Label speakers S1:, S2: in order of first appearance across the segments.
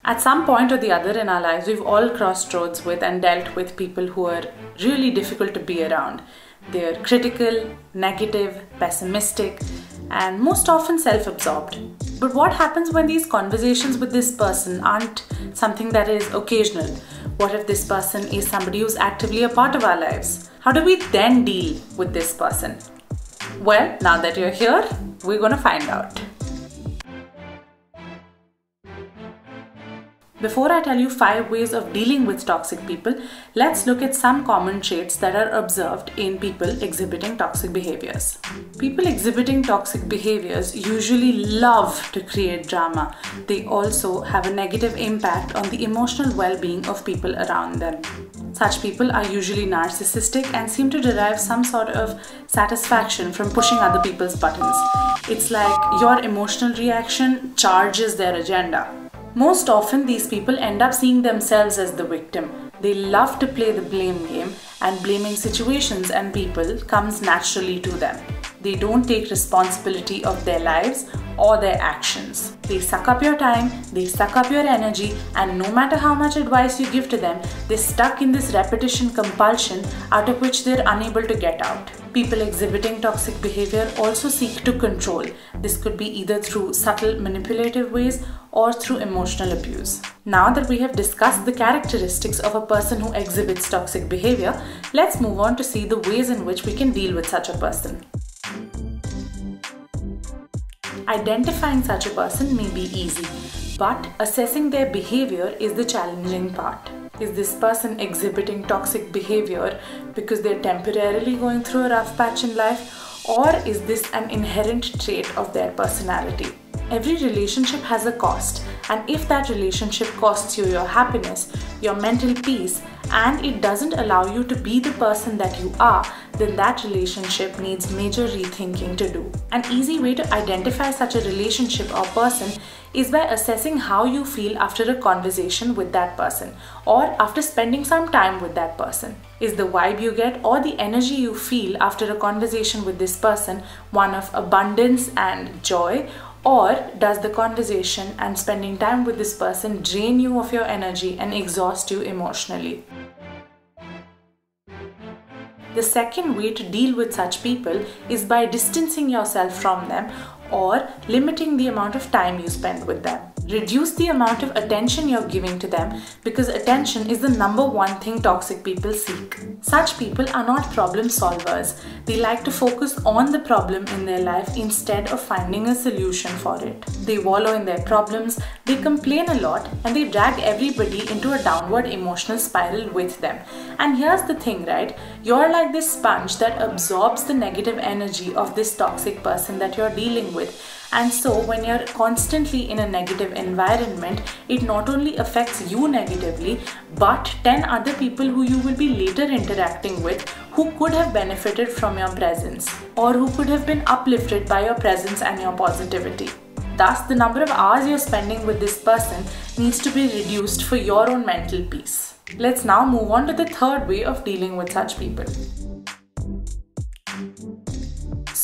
S1: At some point or the other in our lives, we've all crossed roads with and dealt with people who are really difficult to be around. They're critical, negative, pessimistic, and most often self-absorbed. But what happens when these conversations with this person aren't something that is occasional? What if this person is somebody who's actively a part of our lives? How do we then deal with this person? Well, now that you're here, we're going to find out. Before I tell you 5 ways of dealing with toxic people, let's look at some common traits that are observed in people exhibiting toxic behaviors. People exhibiting toxic behaviors usually love to create drama. They also have a negative impact on the emotional well-being of people around them. Such people are usually narcissistic and seem to derive some sort of satisfaction from pushing other people's buttons. It's like your emotional reaction charges their agenda. Most often, these people end up seeing themselves as the victim. They love to play the blame game, and blaming situations and people comes naturally to them. They don't take responsibility of their lives or their actions. They suck up your time, they suck up your energy, and no matter how much advice you give to them, they're stuck in this repetition compulsion out of which they're unable to get out. People exhibiting toxic behavior also seek to control. This could be either through subtle manipulative ways or through emotional abuse. Now that we have discussed the characteristics of a person who exhibits toxic behavior, let's move on to see the ways in which we can deal with such a person. Identifying such a person may be easy, but assessing their behavior is the challenging part. Is this person exhibiting toxic behavior because they're temporarily going through a rough patch in life, or is this an inherent trait of their personality? Every relationship has a cost, and if that relationship costs you your happiness, your mental peace, and it doesn't allow you to be the person that you are, then that relationship needs major rethinking to do. An easy way to identify such a relationship or person is by assessing how you feel after a conversation with that person or after spending some time with that person. Is the vibe you get or the energy you feel after a conversation with this person one of abundance and joy, or does the conversation and spending time with this person drain you of your energy and exhaust you emotionally? The second way to deal with such people is by distancing yourself from them or limiting the amount of time you spend with them. Reduce the amount of attention you're giving to them, because attention is the #1 thing toxic people seek. Such people are not problem solvers. They like to focus on the problem in their life instead of finding a solution for it. They wallow in their problems, they complain a lot, and they drag everybody into a downward emotional spiral with them. And here's the thing, right? You're like this sponge that absorbs the negative energy of this toxic person that you're dealing with. And so when you're constantly in a negative environment, it not only affects you negatively, but 10 other people who you will be later interacting with who could have benefited from your presence or who could have been uplifted by your presence and your positivity. Thus, the number of hours you're spending with this person needs to be reduced for your own mental peace. Let's now move on to the third way of dealing with such people.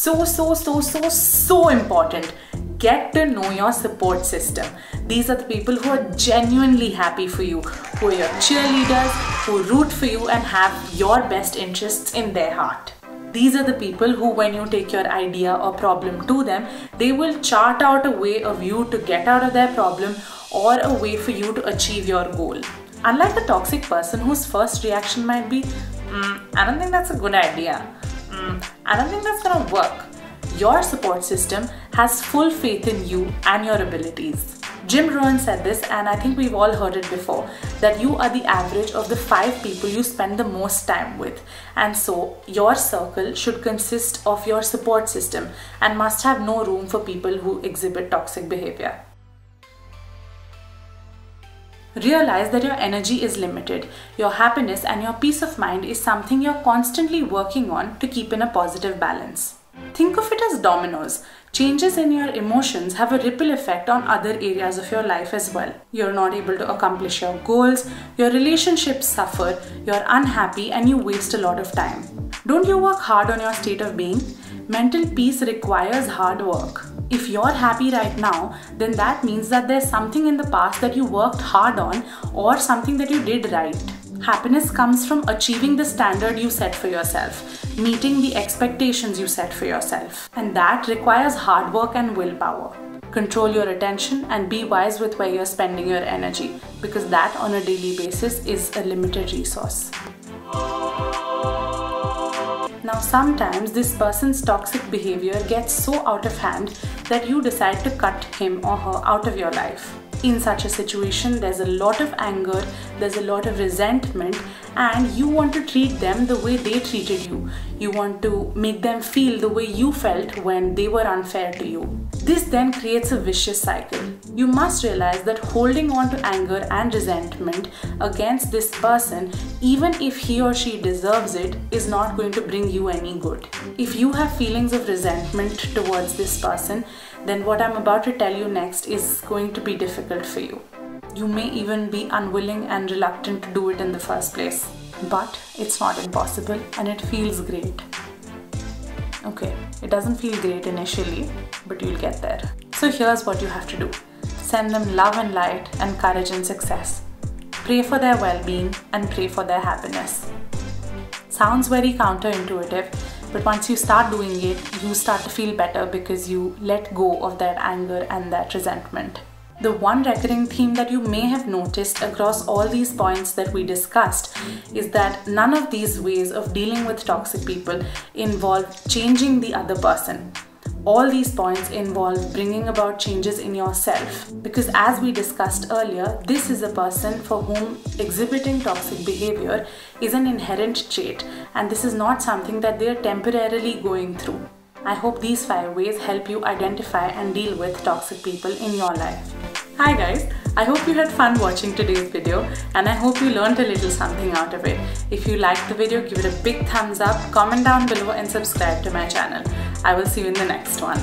S1: So important. Get to know your support system. These are the people who are genuinely happy for you, who are your cheerleaders, who root for you and have your best interests in their heart. These are the people who, when you take your idea or problem to them, they will chart out a way of you to get out of their problem or a way for you to achieve your goal. Unlike a toxic person whose first reaction might be, I don't think that's a good idea. I don't think that's gonna work. Your support system has full faith in you and your abilities. Jim Rohn said this, and I think we've all heard it before, that you are the average of the 5 people you spend the most time with. And so your circle should consist of your support system and must have no room for people who exhibit toxic behavior. Realize that your energy is limited. Your happiness and your peace of mind is something you're constantly working on to keep in a positive balance. Think of it as dominoes. Changes in your emotions have a ripple effect on other areas of your life as well. You're not able to accomplish your goals, your relationships suffer, you're unhappy, and you waste a lot of time. Don't you work hard on your state of being? Mental peace requires hard work. If you're happy right now, then that means that there's something in the past that you worked hard on or something that you did right. Happiness comes from achieving the standard you set for yourself, meeting the expectations you set for yourself. And that requires hard work and willpower. Control your attention and be wise with where you're spending your energy, because that on a daily basis is a limited resource. Now sometimes this person's toxic behavior gets so out of hand that you decide to cut him or her out of your life. In such a situation, there's a lot of anger, there's a lot of resentment, and you want to treat them the way they treated you. You want to make them feel the way you felt when they were unfair to you. This then creates a vicious cycle. You must realize that holding on to anger and resentment against this person, even if he or she deserves it, is not going to bring you any good. If you have feelings of resentment towards this person, then what I'm about to tell you next is going to be difficult for you. You may even be unwilling and reluctant to do it in the first place. But it's not impossible and it feels great. Okay, it doesn't feel great initially, but you'll get there. So here's what you have to do. Send them love and light and courage and success. Pray for their well-being and pray for their happiness. Sounds very counterintuitive, but once you start doing it, you start to feel better because you let go of that anger and that resentment. The one recurring theme that you may have noticed across all these points that we discussed is that none of these ways of dealing with toxic people involve changing the other person. All these points involve bringing about changes in yourself, because as we discussed earlier, this is a person for whom exhibiting toxic behavior is an inherent trait, and this is not something that they are temporarily going through. I hope these 5 ways help you identify and deal with toxic people in your life. Hi guys, I hope you had fun watching today's video and I hope you learned a little something out of it. If you liked the video, give it a big thumbs up, comment down below and subscribe to my channel. I will see you in the next one.